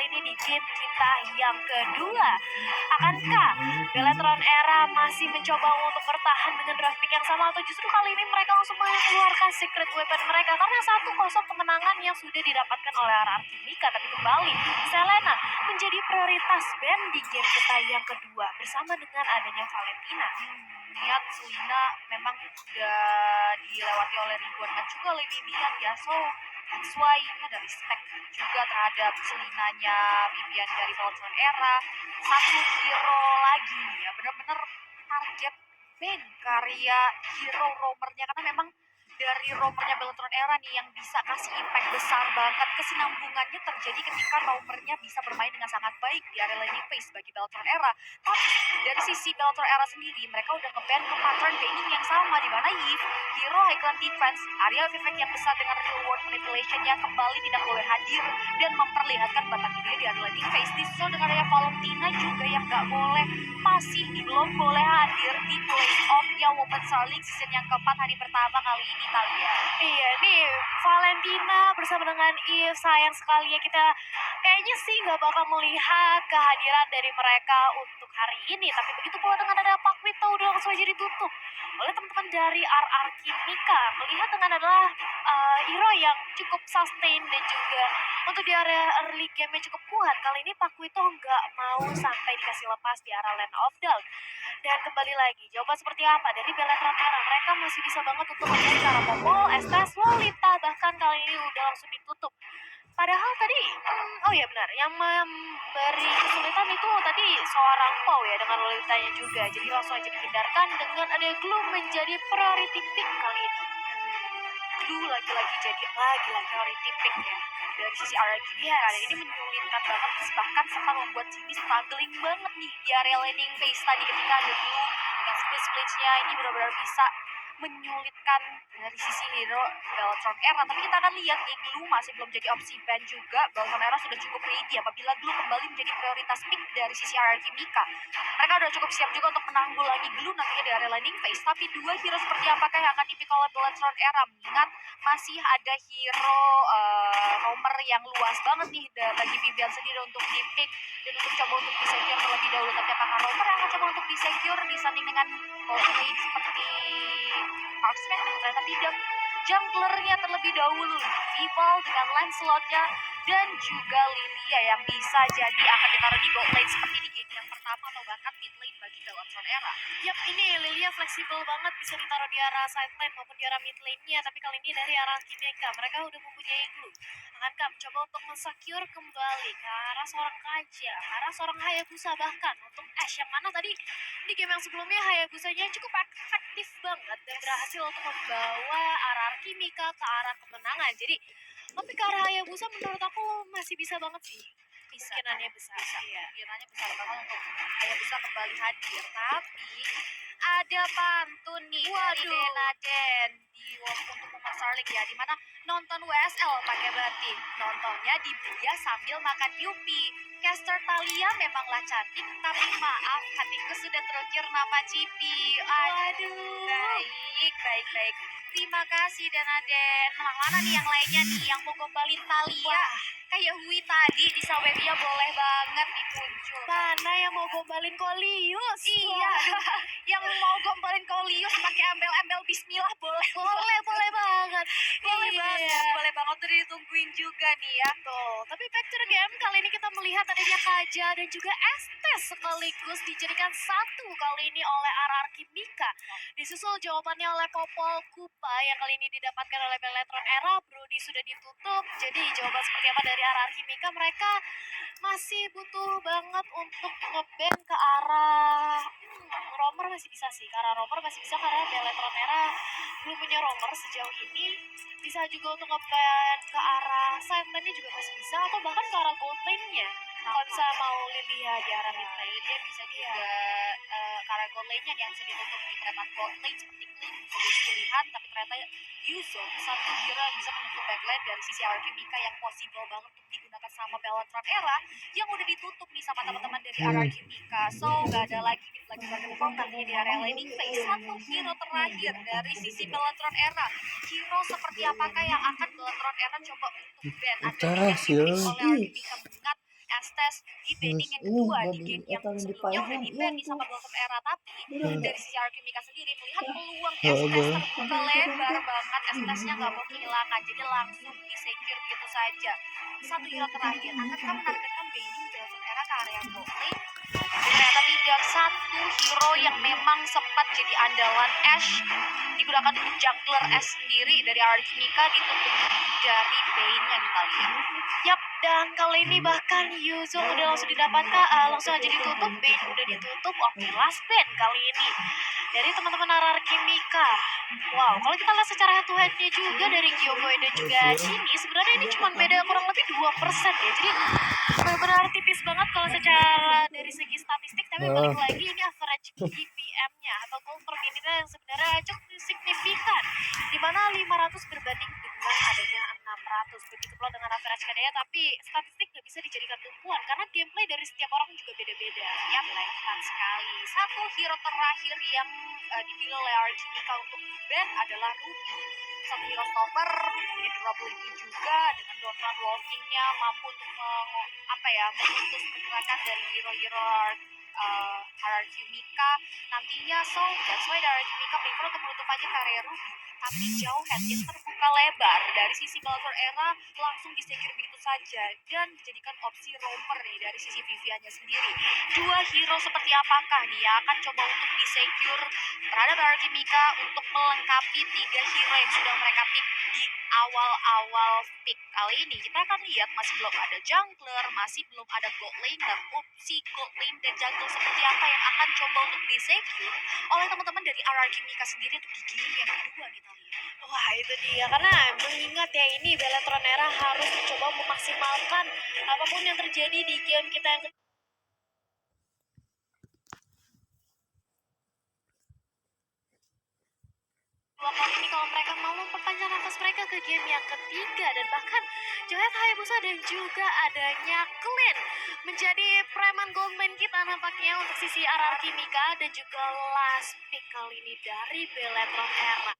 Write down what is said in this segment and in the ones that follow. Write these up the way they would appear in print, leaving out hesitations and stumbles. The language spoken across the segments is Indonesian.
kali ini di game kita yang kedua. Akankah Bellatrix Era masih mencoba untuk bertahan dengan draft pick yang sama, atau justru kali ini mereka langsung mengeluarkan secret weapon mereka? Karena 1-0 kemenangan yang sudah didapatkan oleh RRQ Mika, tapi kembali Selena menjadi prioritas band di game kita yang kedua bersama dengan adanya Valentina. Niat Selena memang sudah dilewati oleh ribuan match juga oleh Vivian ya, so that's why ada respect juga terhadap Selenanya Vivian dari Bellatrix Era. Satu hero lagi nih ya, benar-benar target band karya hero roamernya, karena memang dari roamernya Bellatrix Era nih yang bisa kasih impact besar banget. Kesinambungannya terjadi ketika roamernya bisa bermain dengan sangat baik di area laning phase bagi Bellatrix Era. Tapi dari sisi Bellatrix Era sendiri, mereka udah nge-ban ke pattern baiting yang sama, di mana Eve, hero high ground defense, area of effect yang besar dengan real world manipulation yang kembali tidak boleh hadir dan memperlihatkan batang dia di area laning phase. Disusul dengan area Valentina juga yang gak boleh, masih belum boleh hadir di playoff-nya Women's League season yang keempat hari pertama kali ini Talia. Iya nih, Valentina bersama dengan Eve, sayang sekali ya, kita kayaknya sih nggak bakal melihat kehadiran dari mereka untuk hari ini. Tapi begitu pula dengan ada Pak Wito udah langsung aja ditutup oleh teman-teman dari RRQ Mika. Melihat dengan adalah hero yang cukup sustain dan juga untuk di area early game yang cukup kuat. Kali ini Pak Wito nggak mau sampai dikasih lepas di area Land of Doubt. Dan kembali lagi, jawaban seperti apa dari Bellatrix Era? Mereka masih bisa banget untuk melihat cara Popol, Estes, Lolita, bahkan kali ini udah langsung ditutup. Padahal tadi, oh ya benar, yang memberi kesulitan itu tadi seorang Pau ya, dengan Lolitanya juga. Jadi langsung aja dihindarkan dengan ada Gloom menjadi priority pick kali ini. Gloom lagi-lagi jadi priority pick ya dari sisi RRQ Mika. Dan ini menyulitkan banget, bahkan sempat membuat Jimmy struggling banget nih di area laning phase tadi ketika ada Gloom dengan split-splitnya. Ini benar-benar bisa menyulitkan dari sisi hero Bellatrix Era. Tapi kita akan lihat nih, Gloom masih belum jadi opsi ban juga. Bellatrix Era sudah cukup ready apabila Gloom kembali menjadi prioritas pick dari sisi RRQ Mika. Mereka udah cukup siap juga untuk menanggulangi Gloom nantinya di area laning phase. Tapi dua hero seperti apakah yang akan dipik oleh Bellatrix Era? Mengingat masih ada hero roamer yang luas banget nih bagi Vivian sendiri untuk dipik dan untuk coba untuk di-secure terlebih dahulu. Tapi apakah roamer yang akan coba untuk di-secure disanding dengan lane seperti Marksman? Ternyata tidak. Junglernya terlebih dahulu, Evil dengan Lancelotnya dan juga Lilia yang bisa jadi akan ditaruh di bot lane seperti di game yang pertama atau bahkan mid lane bagi Bellatrix Era. Yap, ini Lilia fleksibel banget, bisa ditaruh di arah side lane maupun di arah mid lane-nya. Tapi kali ini dari arah Kimeka, mereka udah mempunyai Gloom. Akankah mencoba untuk men-secure kembali ke arah seorang Kaja, ke arah seorang Hayabusa, bahkan untuk Ashe, yang mana tadi di game yang sebelumnya Hayabusanya cukup efektif banget dan berhasil untuk membawa RRQ Mika ke arah kemenangan. Jadi tapi ke arah Hayabusa menurut aku masih bisa banget sih. Kemungkinannya besar. Kemungkinannya besar banget untuk Hayabusa kembali hadir. Tapi ada pantun nih dari Denaden di untuk Women's League ya, dimana nonton WSL pakai batik, nontonnya di Buya sambil makan Yupi. Caster Talia memanglah cantik, tapi maaf hatiku sudah terukir nama Cipi. Aduh, baik. Terima kasih Denaden. Mana nih yang lainnya nih yang mau gombalin Talia? Kayak Hui tadi di Sawebia boleh banget dimuncul. Mana yang mau gombalin Kolius? Iya, yang mau gombalin Kolius pakai embel-embel Bismillah boleh banget. Boleh banget tuh ditungguin juga nih ya. Tuh, tapi back to the game, kali ini kita melihat adanya Kaja dan juga Estes sekaligus dijadikan satu kali ini oleh RRQ Mika. Disusul jawabannya oleh Popol Kupa yang kali ini didapatkan oleh Bellatrix Era. Brody sudah ditutup. Jadi jawaban seperti apa dari RRQ Mika? Mereka masih butuh banget untuk nge-ban ke arah roamer, masih bisa sih. Karena roamer masih bisa, karena Bellatrix Era belum punya roamer sejauh ini. Bisa juga untuk nge-ban ke arah side lane-nya juga masih bisa, atau bahkan ke arah gold lane-nya. Kalau bisa mau Lilia di arah mid lane, dia bisa juga karena gold lane-nya yang bisa ditutup di preman gold lane seperti Clean sudah pilihan, tapi ternyata Yuzo satu hero yang bisa menutup backline dari sisi RRQ Mika yang possible banget untuk digunakan sama Bellatrix Era yang udah ditutup nih sama teman-teman dari RRQ Mika. So gak ada lagi perform nantinya di area laning phase. Satu hero terakhir dari sisi Bellatrix Era. Hero seperti apakah yang akan Bellatrix Era coba untuk ban? Ada oleh RRQ Mika, mengingat tes di Terus banding yang kedua di dari game yang eta yang di sebelumnya udah Paihan di iya ban nih tuh. sama Blossom Era, tapi Bener dari dah. sisi Arki Mika sendiri melihat peluang Heeh, Estes Bang. terbuka lebar banget, Estesnya nggak mau kehilangan, jadi langsung disecure begitu saja. Satu hero terakhir, akankah menargetkan baiting Blossom Era ke area bot lane? Ternyata tidak, satu hero yang memang sempat jadi andalan Ashe digunakan untuk jungler Ashe sendiri dari Arki Mika ditutup dari Bane-nya kita lihat. Yap, dan kali ini bahkan Yuzong udah langsung didapatkan, langsung aja ditutup, Bane udah ditutup, oke last ban kali ini dari teman-teman RRQ Mika. Wow, kalau kita lihat secara head to head-nya juga dari Gyoboy dan juga Jinny, sebenarnya ini cuma beda kurang lebih 2% ya, jadi benar-benar tipis banget kalau secara dari segi statistik, tapi balik lagi ini average GPM-nya atau goal per minute-nya yang sebenarnya cukup signifikan, di mana 500 berbanding dengan adanya 600, begitu pula dengan average KD-nya, tapi statistik nggak bisa dijadikan tumpuan karena gameplay dari setiap orang juga beda-beda. Ya, tepat sekali. Satu hero terakhir yang dipilih oleh Arki Mika untuk ban adalah Ruby. Satu hero stopper, punya durability juga, dengan downrun walking-nya mampu untuk memutus pergerakan dari hero-hero hierarchy Mika nantinya. So that's why hierarchy Mika prefer untuk menutup aja karya Ruby, tapi jauh headnya terbuka lebar dari sisi Baltor Era langsung disecure begitu saja dan dijadikan opsi roamer nih dari sisi Viviannya sendiri. Dua hero seperti apakah nih yang akan coba untuk disecure terhadap hierarchy Mika untuk melengkapi tiga hero yang sudah mereka pick di awal-awal pick kali ini? Kita akan lihat masih belum ada jungler, masih belum ada gold laner. Opsi gold lane dan jungler seperti apa yang akan coba untuk disecure oleh teman-teman dari RRQ Mika sendiri untuk di game yang kedua nih Talia. Wah itu dia, karena mengingat ya ini Bellatrix Era harus mencoba memaksimalkan apapun yang terjadi di game kita yang kedua. Kali ini kalau mereka mau memperpanjang nafas mereka ke game yang ketiga, dan bahkan Johet Hayabusa dan juga adanya Clean menjadi preman goldman kita nampaknya untuk sisi RRQ Mika dan juga last pick kali ini dari Bellatrix Era.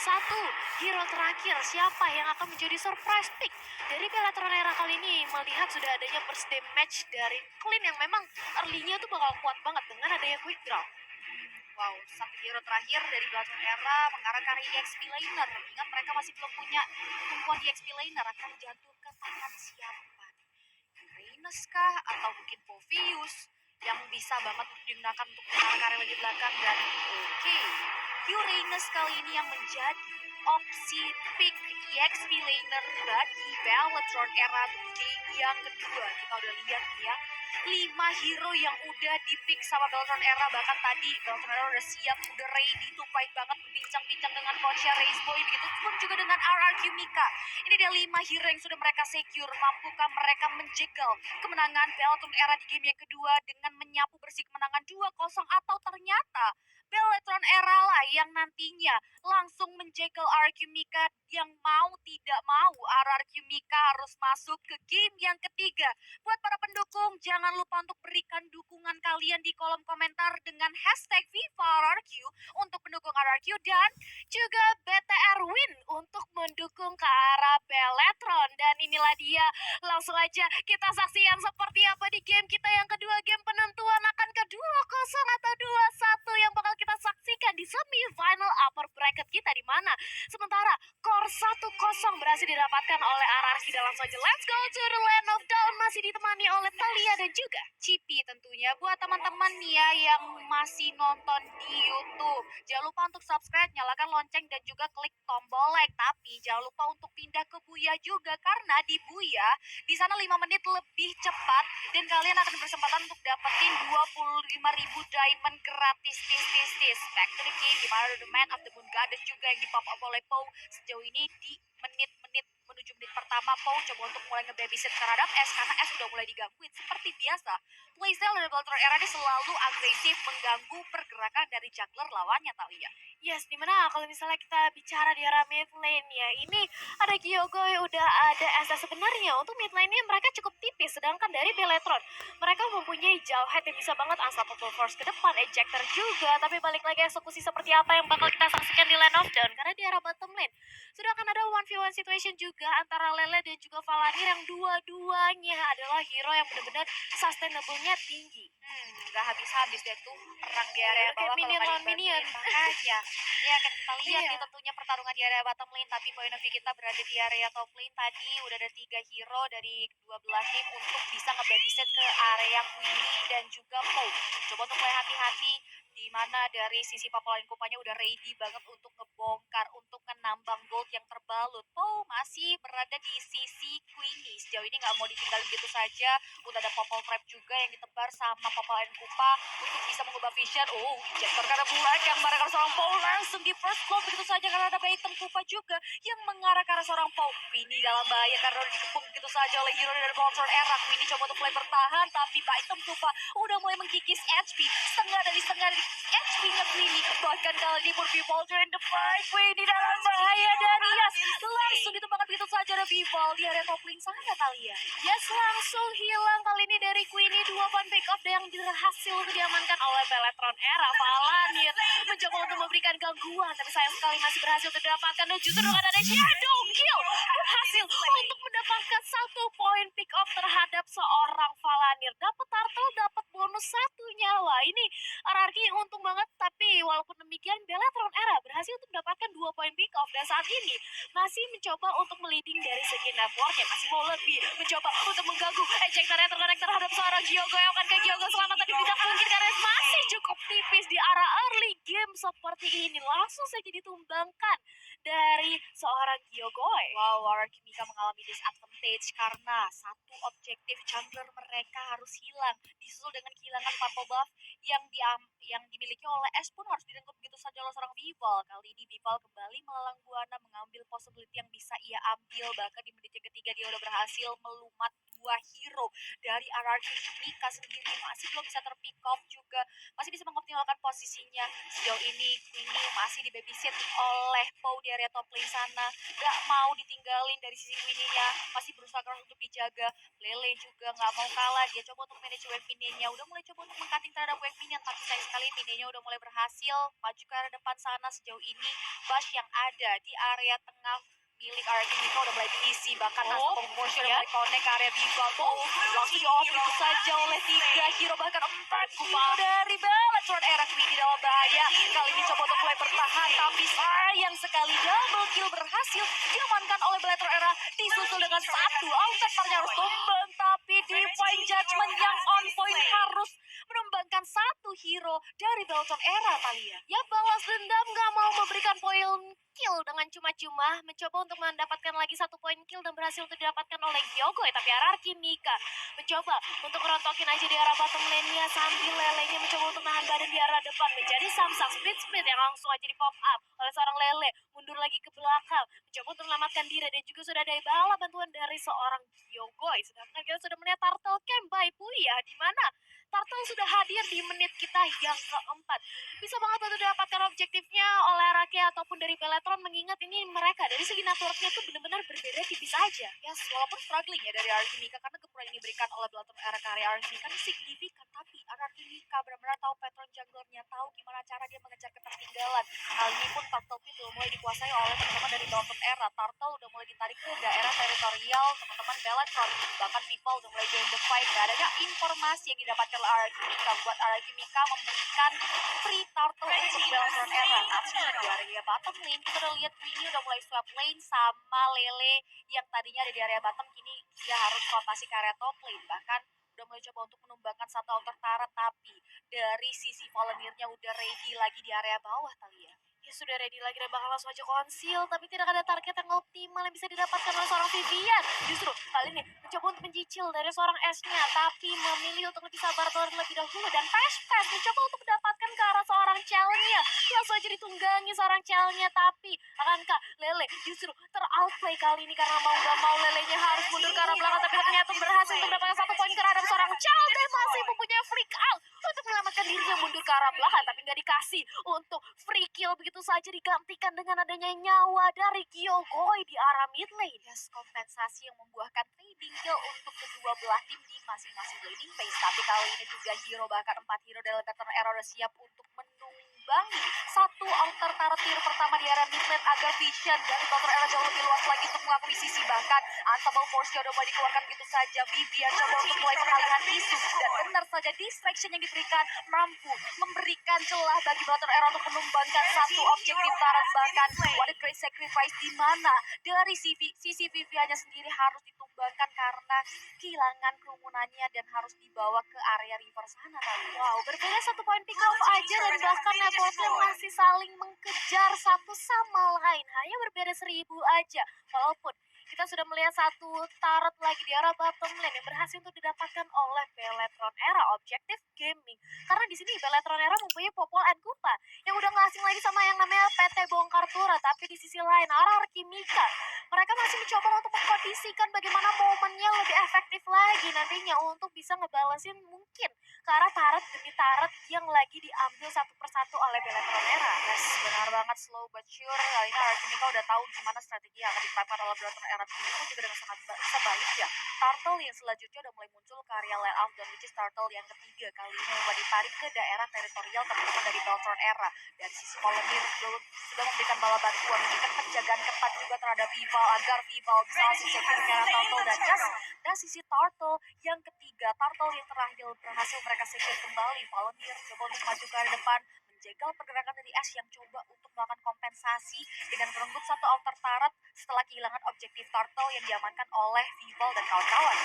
Satu hero terakhir, siapa yang akan menjadi surprise pick dari Bellatrix Era kali ini? Melihat sudah adanya burst damage dari Clean yang memang early-nya tuh bakal kuat banget dengan adanya quick draw. Wow, satu hero terakhir dari Bellatrix Era mengarah ke arah EXP laner. Ingat mereka masih belum punya tumpuan EXP laner, akan jatuh ke tangan siapa? Reynes kah? Atau mungkin Povius yang bisa banget digunakan untuk mengarah ke arah lagi belakang. Dan oke, Uranus kali ini yang menjadi opsi pick EXP laner bagi Bellatrix Era di game yang kedua. Kita udah lihat ya, 5 hero yang udah di-pick sama Bellatrix Era. Bahkan tadi Bellatrix Era udah siap, udah ready to fight banget, berbincang-bincang dengan coachnya Raceboy, begitu pun juga dengan RRQ Mika. Ini dia 5 hero yang sudah mereka secure. Mampukah mereka menjegal kemenangan Bellatrix Era di game yang kedua dengan menyapu bersih kemenangan 2-0, atau ternyata Bellatrix Era lah yang nantinya langsung menjegal RRQ Mika, yang mau tidak mau RRQ Mika harus masuk ke game yang ketiga. Buat para pendukung, jangan lupa untuk berikan dukungan kalian di kolom komentar dengan hashtag #VivaRRQ untuk mendukung RRQ, dan juga BTR Win untuk mendukung ke arah Bellatrix. Dan inilah dia, langsung aja kita saksikan seperti apa di game kita yang kedua, game penentuan akan ke 2-0 atau 2-1 yang bakal kita saksikan di semifinal upper bracket kita, di mana sementara core 1-0 berhasil didapatkan oleh RRQ. Dan langsung aja let's go to the land of down, masih ditemani oleh Talia dan juga Cipi tentunya. Buat teman-teman nih ya yang masih nonton di YouTube, jangan lupa untuk subscribe, nyalakan lonceng dan juga klik tombol like. Tapi jangan lupa untuk pindah ke Buya juga, karena di Buya di sana 5 menit lebih cepat dan kalian akan bersempatan untuk dapetin 25.000 diamond gratis. Tis. Back to the game, dimana The Man of the Moon Goddess juga yang di pop up oleh Pau sejauh ini di menit-menit menuju menit pertama. Pau coba untuk mulai nge-babysit terhadap S, karena S sudah mulai digangguin. Seperti biasa, playstyle dari Bellatrix Era ini selalu agresif mengganggu pergerakan dari jungler lawannya Talia. Yes, dimana kalau misalnya kita bicara di arah mid lane ya, ini ada Kyogre udah ada SS sebenarnya untuk mid lane-nya mereka cukup tipis, sedangkan dari Beletron mereka mempunyai jauh head yang bisa banget unstoppable force ke depan, ejector juga, tapi balik lagi eksekusi seperti apa yang bakal kita saksikan di lane of down, karena di arah bottom lane sudah akan ada 1v1 situation juga antara Lele dan juga Valanir yang dua-duanya adalah hero yang benar-benar sustainable-nya tinggi. Nggak habis-habis deh tuh perang di area Kayak bawah kalau minion nggak lawan minion. dibantuin. Makanya, ya kan kita lihat Iya. nih tentunya pertarungan di area bottom lane, tapi point of view kita berada di area top lane tadi udah ada 3 hero dari kedua belah tim untuk bisa nge-babysit ke area Queenie dan juga Poe. Coba untuk mulai hati-hati di mana dari sisi papalan kupanya udah ready banget untuk ngebongkar, untuk menambang gold yang terbalut. Poe masih berada di sisi Queenie. Sejauh ini nggak mau ditinggalin gitu saja. Udah ada popol trap juga yang ditebar sama papalan kupa untuk bisa mengubah vision. Oh, injektor karena bulan yang mengarah ke arah seorang Poe langsung di first blow begitu saja karena ada item kupa juga yang mengarah ke arah seorang Poe. Queenie dalam bahaya karena udah dikepung begitu saja oleh hero dari Voltron Era. Queenie coba untuk mulai bertahan tapi item kupa udah mulai menggigis HP. Setengah dari HP-nya Queenie. Bahkan kali ini pun Voltron in the fight. Queenie dalam bahaya dari Yas. Langsung ditemukan begitu saja ada Vival di area top lane sana Talia. Yes, langsung hilang kali ini dari Queenie. 2 point pick up yang berhasil diamankan oleh Beletron Era. Valanir mencoba untuk memberikan gangguan, tapi sayang sekali masih berhasil didapatkan dan justru dengan ada Shadow Kill berhasil untuk mendapatkan 1 point pick up terhadap seorang Valanir. Dapat turtle, dapat bonus 1 nyawa. Ini RRQ untung banget, tapi walaupun demikian Beletron Era berhasil untuk mendapatkan 2 point pick off dan saat ini masih mencoba untuk meliding dari segi network yang masih mau lebih mencoba untuk mengganggu ejectornya terkonek terhadap seorang Gyogo yang akan ke Gyogo selamat tapi tidak mungkin karena masih cukup tipis di arah early game seperti ini langsung saja ditumbangkan dari seorang Gyogo. Wow, Aura Kimika mengalami disadvantage karena satu objektif jungler mereka harus hilang. Disusul dengan kehilangan purple buff yang dimiliki oleh S pun harus direnggut begitu saja oleh seorang Vival. Kali ini Vival kembali melalang buana mengambil possibility yang bisa ia ambil. Bahkan di menit yang ketiga dia udah berhasil melumat 2 hero dari RRQ. Mika sendiri masih belum bisa terpick off juga. Masih bisa mengoptimalkan posisinya. Sejauh ini Queenie masih di babysit oleh Poe di area top lane sana. Gak mau ditinggalin dari sisi Queenie-nya. Masih berusaha keras untuk dijaga. Lele juga gak mau kalah. Dia coba untuk manage wave minion-nya. Udah mulai coba untuk mengcutting terhadap wave minion. Tapi sayang sekali minion-nya udah mulai berhasil maju ke arah depan sana. Sejauh ini Bash yang ada di area tengah milik area Kimiko udah mulai diisi. Bahkan motion udah mulai connect ke area Viva. Langsung di off begitu saja oleh 3 hero bahkan 4 hero dari Beletron Era. Queenie dalam bahaya. Kali ini coba untuk mulai bertahan tapi sayang sekali double kill berhasil diamankan oleh Beletron Era. Disusul dengan 1 Altar harus tumbang tapi Divine Judgment yang on point harus menumbangkan 1 hero dari Beletron Era Talia. Ya balas dendam gak mau memberikan poin kill dengan cuma-cuma mencoba untuk mendapatkan lagi 1 poin kill dan berhasil untuk didapatkan oleh Gyogo tapi RRQ Mika mencoba untuk merontokin aja di arah bottom lane-nya sambil Lelenya mencoba untuk nahan badan di arah depan menjadi Samsung split yang langsung aja di pop up oleh seorang Lele mundur lagi ke belakang mencoba untuk menyelamatkan diri dan juga sudah ada bala bantuan dari seorang Gyogo sedangkan kita sudah melihat Turtle Camp by Puya di mana Turtle sudah hadir di menit kita yang keempat. Bisa banget untuk didapatkan objektifnya oleh Rake ataupun dari Beletron mengingat ini mereka dari segi networknya tuh benar-benar berbeda tipis aja. Yes, walaupun struggling ya dari RRQ Mika karena gempur yang diberikan oleh Beletron Era karya RRQ Mika ini signifikan tapi RRQ Mika benar-benar tahu pattern junglernya, tahu gimana cara dia mengejar ketertinggalan. Hal ini pun Turtle Pit udah mulai dikuasai oleh teman-teman dari Beletron Era. Turtle udah mulai ditarik ke daerah teritorial teman-teman Beletron. Bahkan Vival udah mulai join the fight. Gak ada informasi yang didapatkan oleh RRQ Mika buat RRQ Mika memberikan free Turtle untuk Beletron Era. Tapi di area bottom lane kita udah lihat Queenie udah mulai swap lane sama Lele yang tadinya ada di area bottom kini dia harus rotasi ke area top lane. Bahkan udah mulai coba untuk menumbangkan 1 Altar Tara tapi dari sisi Valanirnya udah ready lagi di area bawah Talia. Ya sudah ready lagi dan bakal langsung aja konsil tapi tidak ada target yang optimal yang bisa didapatkan oleh seorang Vivian. Justru kali ini mencoba untuk mencicil dari seorang S-nya tapi memilih untuk lebih sabar terlebih dahulu dan fast mencoba untuk mendapatkan ke arah seorang Chell-nya. Langsung aja ditunggangi seorang Chell-nya tapi akankah Lele justru ter-outplay kali ini karena mau gak mau Lelenya harus mundur ke arah belakang tapi ternyata berhasil untuk mendapatkan 1 poin terhadap seorang Chell dan masih mempunyai freak out untuk menyelamatkan memberanikan dirinya mundur ke arah belakang, tapi nggak dikasih untuk free kill begitu saja digantikan dengan adanya nyawa dari Kyogoi di arah mid lane. Yes, kompensasi yang membuahkan trading kill untuk kedua belah tim di masing-masing laning phase. Tapi kali ini juga hero, bahkan 4 hero dari Veteran Era udah siap untuk menunggangi satu outer turret tier pertama di area mid lane agar vision dari Veteran Era jauh lebih luas lagi untuk mengakuisisi. Bahkan Unstoppable Force udah mulai dikeluarkan gitu saja. Vivian coba untuk mulai pengalihan isu, dan benar saja distraction yang diberikan mampu memberikan celah bagi Veteran Era untuk menumbangkan satu objektif turret. Bahkan what a great sacrifice, di mana dari sisi Viviannya sendiri harus ditumbangkan karena kehilangan kerumunannya dan harus dibawa ke area river sana. Wow, berbeda 1 poin pick up aja dan bahkan networknya masih saling mengejar satu sama lain. Hanya berbeda 1000 aja. Walaupun kita sudah melihat satu turret lagi di arah bottom lane yang berhasil untuk didapatkan oleh Beletron Era Objective Gaming. Karena di sini Beletron Era mempunyai Popol and Kupa yang udah nggak asing lagi sama yang namanya PT Bongkar Turret. Tapi di sisi lain RRQ Kimika, mereka masih mencoba untuk mengkondisikan bagaimana momennya lebih efektif lagi nantinya untuk bisa ngebalesin mungkin ke arah turret demi turret yang lagi diambil satu persatu oleh Beletron Era. Yes, benar banget, slow but sure. Kali ini RRQ Kimika udah tahu gimana strategi yang akan diterapkan oleh Beletron Era. Itu juga dengan sangat sebaik ya. Turtle yang selanjutnya udah mulai muncul ke area layout, dan which is turtle yang ketiga kali ini mulai ditarik ke daerah teritorial teman-teman dari Beletron Era. Dari sisi Polemir sudah memberikan bala bantuan, memberikan penjagaan ketat juga terhadap Vival agar Vival bisa langsung secure ke arah turtle. Dan just dari sisi turtle yang ketiga, turtle yang terakhir berhasil mereka secure kembali. Polemir coba untuk maju ke arah depan, menjegal pergerakan dari Ash yang coba untuk melakukan kompensasi dengan merenggut satu outer turret setelah kehilangan objektif turtle yang diamankan oleh Vival dan kawan-kawan.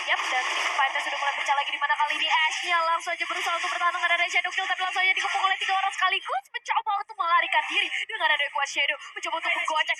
Yap, dan tim fighter sudah mulai pecah lagi, di mana kali ini Ash-nya langsung aja berusaha untuk bertahan dengan ada Shadow Kill, tapi langsung aja dikepung oleh 3 orang sekaligus, mencoba untuk melarikan diri dengan ada kuat Shadow, mencoba untuk menggocek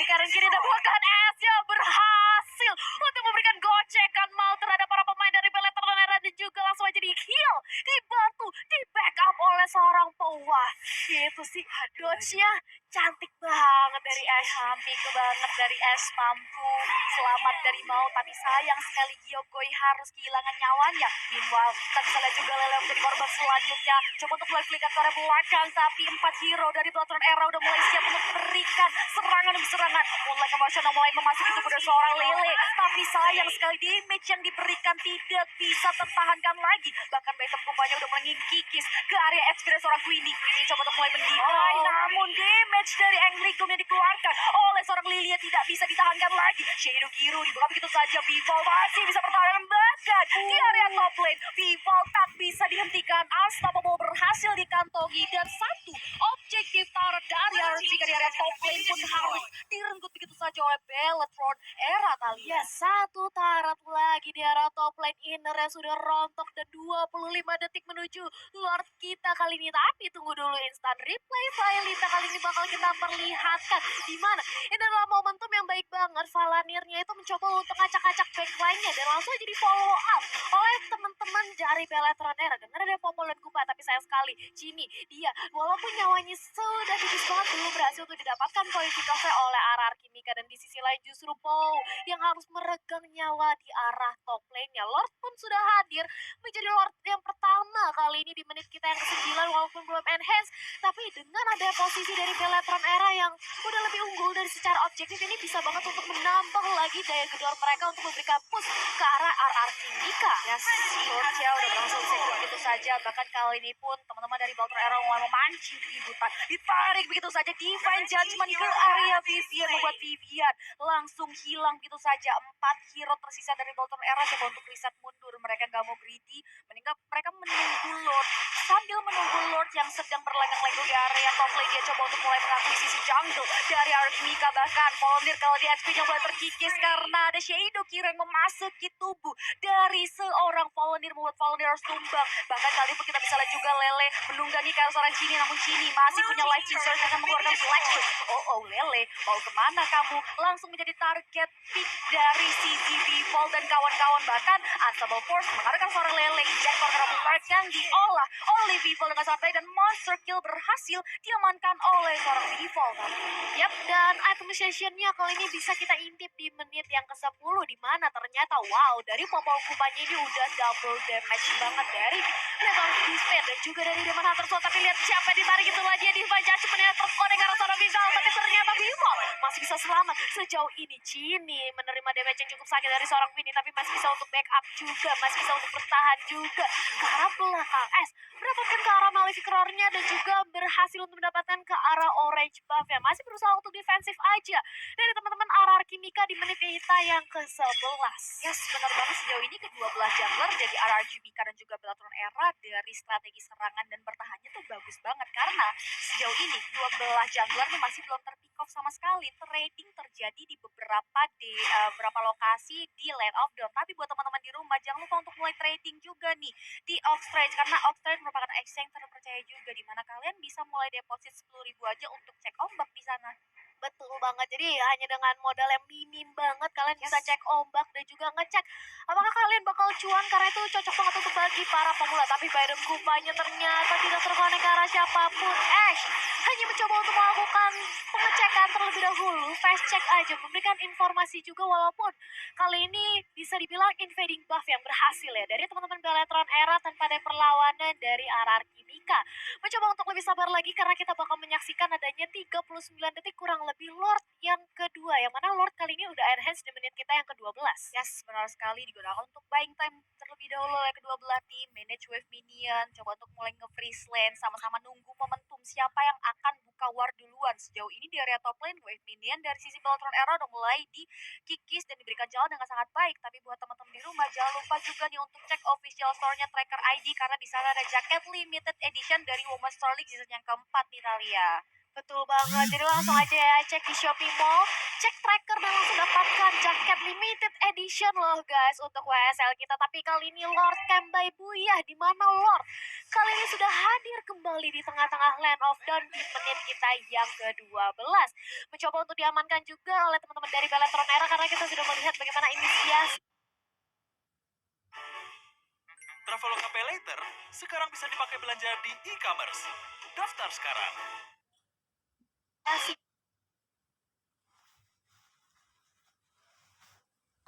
kanan kiri dan bahkan Ash-nya berhasil untuk memberikan gocekan mau terhadap para pemain dari Beletron Era dan juga langsung aja di-heal, dibantu, di-backup oleh seorang pewah. Itu sih dodge-nya cantik banget dari Ash. Hampir banget dari Ash, mampu selamat dari maut, tapi sayang sekali Kyogoi harus kehilangan nyawanya. Meanwhile, kita bisa lihat juga Lele menjadi korban selanjutnya. Coba untuk mulai flicker ke arah belakang, tapi 4 hero dari Beletron Era udah mulai siap untuk memberikan serangan demi serangan. Mulai emosional, mulai memasuki tubuh dari seorang Lele, tapi sayang sekali damage yang diberikan tidak bisa tertahankan lagi. Bahkan Betem Kupanya udah mulai ngikis ke area HP dari seorang Queenie. Queenie coba untuk mulai mendidai, namun damage dari Angry Gum yang dikeluarkan oleh seorang Lilia tidak bisa ditahankan lagi. Shadow Kiru dibuka begitu saja. Vival masih bisa bertahan, bahkan di area top lane Vival tak bisa dihentikan. Unstoppable berhasil dikantongi, dan satu objektif turret dari RRQ di area top lane pun harus direnggut begitu saja oleh Beletron Era kali Ya, satu turret lagi di arah top lane, innernya sudah rontok dan 25 detik menuju Lord kita kali ini. Tapi tunggu dulu, instant replay Vaelita kali ini bakal kita perlihatkan di mana ini adalah momentum yang baik banget. Valanirnya itu mencoba untuk ngacak-ngacak backline-nya dan langsung aja di follow up oleh teman-teman dari Beletron Era dengan ada Popol dan Kupa. Tapi sayang sekali Jimmy, dia walaupun nyawanya sudah tipis banget belum berhasil untuk didapatkan poin pick off oleh RRQ Kimika. Dan di sisi lain justru Pow yang harus meregang nyawa di arah top lane-nya. Lord pun sudah hadir menjadi Lord yang pertama kali ini di menit kita yang ke-9 walaupun belum enhance. Tapi dengan ada posisi dari Beletron Era yang udah lebih unggul dari secara objektif, ini bisa banget untuk menambah lagi daya gedor mereka untuk memberikan push ke arah RRQ Kimika. Yes, Lordnya udah berhasil secure begitu saja. Bahkan kali ini pun teman-teman dari Beletron Era mulai memancing keributan. Ditarik begitu saja Divine Judgment ke area Vivian, membuat Vivian langsung hilang begitu saja. 4 hero tersisa dari Beletron Era coba untuk reset mundur. Mereka nggak mau greedy, mending mereka menunggu Lord. Sambil menunggu Lord yang sedang berlenggang-lenggang di area top lane, dia coba untuk mulai mengakuisisi jungle dari RRQ Kimika. Bahkan Polemir kalau di HP-nya mulai terkikis karena ada Shadow Kiru yang memasuki tubuh dari seorang Polemir, membuat Polemir harus tumbang. Bahkan kali pun kita bisa lihat juga Lele menunggangi ke arah seorang Chini, namun Chini masih punya life changer dengan mengeluarkan selection. Oh Lele, mau kemana kamu? itu langsung menjadi target pick dari CZ Default dan kawan-kawan. Bahkan Unstoppable Force mengarahkan seorang Lele, Jack Corner Park yang diolah oleh Default dengan sangat baik dan monster kill berhasil diamankan oleh seorang Default. Yap, dan item sessionnya kali ini bisa kita intip di menit yang ke-10 di mana ternyata wow, dari pompa hukumannya ini udah double damage banget dari Level Despair dan juga dari Demon Hunter Sword. Tapi lihat siapa yang ditarik itu lagi di Judgment yang terkonek karena seorang visual, tapi ternyata Default masih bisa selamat. Sejauh ini Cini menerima damage yang cukup sakit dari seorang Winnie, tapi masih bisa untuk backup juga, masih bisa untuk bertahan juga ke arah belakang. Mendapatkan ke arah Malefic Roar-nya dan juga berhasil untuk mendapatkan ke arah Orange Buff yang masih berusaha untuk defensif aja dari teman-teman RRQ Mika di menit kita yang ke-11. Yes, benar banget. Sejauh ini kedua belah jungler jadi RRQ Mika dan juga Bellatron Era dari strategi serangan dan bertahannya tuh bagus banget. Karena sejauh ini kedua belah jungler nih masih belum terpick off sama sekali. Trading terjadi di beberapa lokasi di Land of Dawn. Tapi buat teman-teman di rumah jangan lupa untuk mulai trading juga nih di Oxtrade, karena Oxtrade merupakan exchange terpercaya juga di mana kalian bisa mulai deposit 10.000 aja untuk cek ombak di sana. Betul banget, jadi hanya dengan modal yang minim banget kalian bisa cek ombak dan juga ngecek apakah kalian bakal cuan, karena itu cocok banget untuk bagi para pemula. Tapi Biden Kupanya ternyata tidak terkonek ke arah siapapun. Ash hanya mencoba untuk melakukan pengecekan terlebih dahulu, fast check aja, memberikan informasi juga, walaupun kali ini bisa dibilang invading buff yang berhasil ya dari teman-teman Bellatron Era tanpa ada perlawanan dari RRQ Mika. Mencoba untuk lebih sabar lagi karena kita bakal menyaksikan adanya 39 detik kurang lebih Lord yang kedua, yang mana Lord kali ini udah enhance di menit kita yang ke-12. Yes, benar sekali, digunakan untuk buying time terlebih dahulu oleh kedua belah tim, manage wave minion, coba untuk mulai nge-freeze lane, sama-sama nunggu momentum siapa yang akan buka war duluan. Sejauh ini di area top lane, wave minion dari sisi Bellatron Era udah mulai dikikis dan diberikan jalan dengan sangat baik. Tapi buat teman-teman di rumah jangan lupa juga nih untuk cek official store-nya Tracker ID, karena di sana ada jaket limited edition dari Women's Star League season yang keempat nih, Talia. Betul banget, jadi langsung aja ya cek di Shopee Mall, cek tracker dan langsung dapatkan jaket limited edition loh guys untuk WSL kita. Tapi kali ini Lord Kembai Buyah, di mana Lord kali ini sudah hadir kembali di tengah-tengah Land of Dawn di menit kita yang ke-12. Mencoba untuk diamankan juga oleh teman-teman dari Bellatron Era karena kita sudah melihat bagaimana inisiasi Traveloka Pay Later sekarang bisa dipakai belanja di e-commerce. Daftar sekarang.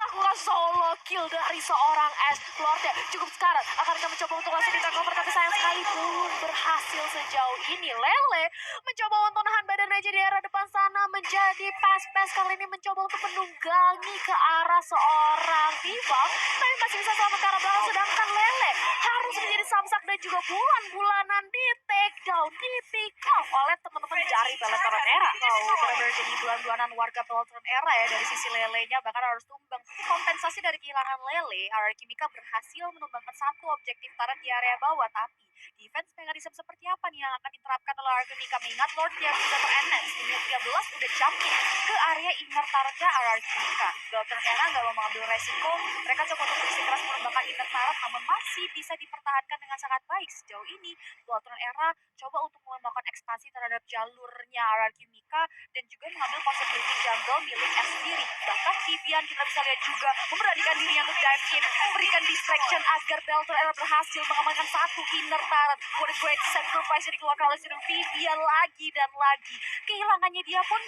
lakukan solo kill dari seorang Ash. Lord ya, cukup sekarang akan mencoba untuk langsung di takeover, tapi sayang sekali belum berhasil sejauh ini. Lele mencoba untuk nahan badan aja di arah depan sana, menjadi pass kali ini mencoba untuk menunggangi ke arah seorang Viva, tapi masih bisa selamat ke arah belakang, sedangkan Lele harus menjadi samsak dan juga bulan-bulanan di take down, di pick off oleh teman-teman dari Bellatron Era. Benar-benar jadi bulan-bulanan warga Bellatron Era ya dari sisi Lelenya, bahkan harus tumbang. Kompensasi dari kehilangan Lele, RRQ Mika berhasil menumbangkan satu objektif turret di area bawah. Tapi defense mechanism seperti apa nih yang akan diterapkan oleh RRQ Mika? Mengingat Lord yang sudah ter-enhance di menit 13 udah jumping ke area inner turretnya RRQ Mika. Bellatron Era nggak mau mengambil resiko, mereka coba untuk bersikeras menembakkan inner turret, namun masih bisa dipertahankan dengan sangat baik. Sejauh ini Bellatron Era coba untuk melakukan ekspansi terhadap jalurnya RRQ Mika dan juga mengambil possibility jungle milik S sendiri. Bahkan Vivian kita bisa lihat juga memberanikan dirinya untuk dive in, memberikan distraction agar Bellatron Era berhasil mengamankan satu inner turret. What a great sacrifice yang dikeluarkan oleh seorang Vivian lagi dan lagi. Kehilangannya dia pun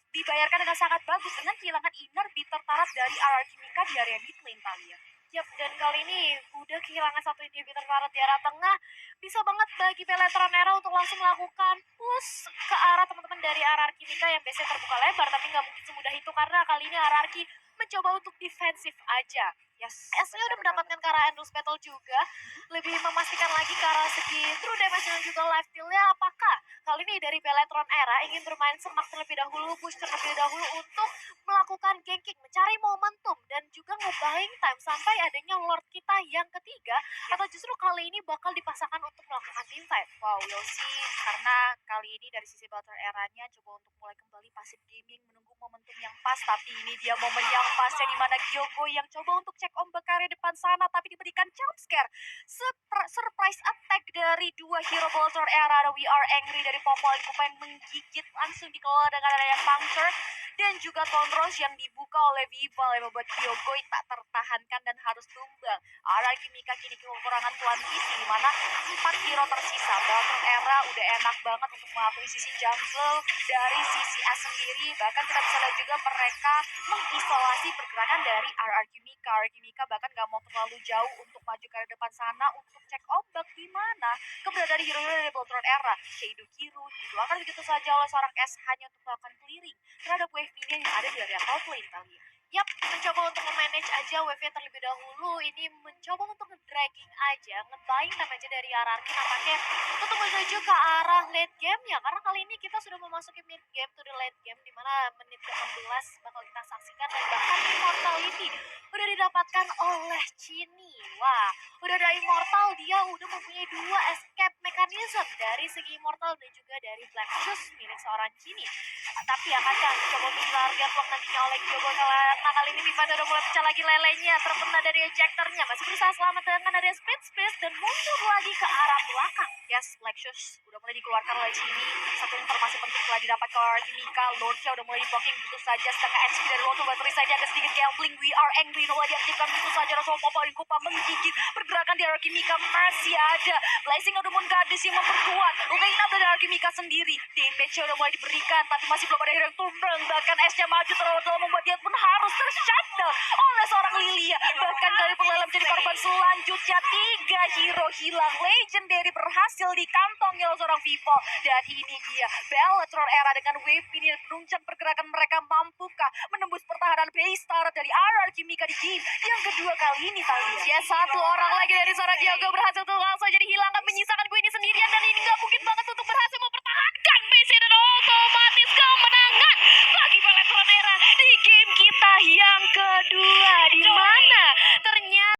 dibayarkan dengan sangat bagus dengan kehilangan inner bitter turret dari RRQ Mika di area mid lane, Talia. Yap, dan kali ini udah kehilangan satu inhibitor turret di arah tengah. Bisa banget bagi Bellatron Era untuk langsung melakukan push ke arah teman-teman dari RRQ Mika yang biasanya terbuka lebar, tapi nggak mungkin semudah itu karena kali ini RRQ mencoba untuk defensif aja. Yes, S-nya udah mendapatkan ke arah Endless Battle juga, lebih memastikan lagi ke arah segi true damage dan juga life steal-nya. Apakah kali ini dari Bellatron Era ingin bermain semak terlebih dahulu, push terlebih dahulu untuk melakukan ganking, mencari momentum dan juga nge-buying time sampai adanya Lord kita yang ketiga, atau justru kali ini bakal dipasangkan untuk melakukan team fight? Wow, we'll see. Karena kali ini dari sisi Bellatron Eranya coba untuk mulai kembali passive gaming, menunggu momentum yang pas, tapi ini dia momen yang pasnya di mana Gyogo yang coba untuk cek ombak ke area depan sana, tapi diberikan jump scare. Surprise attack dari dua hero Bolter era, ada We Are Angry dari Popol Kupa yang menggigit langsung dikelola dengan ada yang puncture, dan juga Tonros yang dibuka oleh Vival yang membuat Gyogo tak tertahankan dan harus tumbang. RRQ Mika kini kekurangan tuan visi, di mana 4 hero tersisa. Bolter era udah enak banget untuk mengakuisisi jungle dari sisi A sendiri. Bahkan kita bisa lihat juga mereka mengisolasi pergerakan dari RRQ Mika. RRQ Mika bahkan gak mau terlalu jauh untuk maju ke arah depan sana untuk cek ombak, di mana keberadaan hero-hero dari Boltron era, Shadow Kiru, dikeluarkan begitu saja oleh seorang S hanya untuk melakukan clearing terhadap wave minion yang ada di area top lane tadi. Yap, mencoba untuk memanage aja wave-nya terlebih dahulu. Ini mencoba untuk nge-dragging aja, nge-buying time aja dari RRQ nampaknya untuk menuju ke arah late game ya. Karena kali ini kita sudah memasuki mid game to the late game, di mana menit ke-16 bakal kita saksikan dan bahkan immortality udah didapatkan oleh Chini. Wah, udah ada immortal, dia udah mempunyai 2 escape mechanism dari segi immortal dan juga dari Black Shoes milik seorang Chini. Tapi akankah coba untuk target vlog nantinya oleh Gyogo, karena kali ini Viva udah mulai pecah lagi lelenya, terkena dari ejectornya, masih berusaha selamat dengan ada split dan mundur lagi ke arah belakang. Yes, Black Shoes udah mulai dikeluarkan oleh Jimmy. Satu informasi penting telah didapat ke RRQ Mika. Lordnya udah mulai di-blocking begitu saja, sedangkan HP dari Roto Battery saja agak sedikit gambling. We Are Angry mulai diaktifkan begitu saja, Rasul Popol Kupa menggigit. Pergerakan di RRQ Mika masih ada. Blessing udah Gadis yang memperkuat line up dari RRQ Mika sendiri. Damage-nya udah mulai diberikan, tapi masih belum ada hero yang tumbang. Bahkan S-nya maju terlalu dalam membuat dia pun harus ter-shutdown oleh seorang Lilia. Bahkan kali pengalaman jadi korban selanjutnya. 3 hero hilang. Legendary berhasil dikantongi oleh seorang Vivo. Dan ini dia Bellatrix era dengan wave ini beruncang pergerakan mereka mampukah menembus pertahanan base turret dari RRQ Mika di game yang kedua kali ini Talia. Ya, satu orang lagi dari seorang Gyogo berhasil tuh langsung jadi hilangkan, menyisakan gue ini sendirian, dan ini gak mungkin banget untuk berhasil mempertahankan base dan otomatis kemenangan bagi Bellatrix era di game kita yang kedua.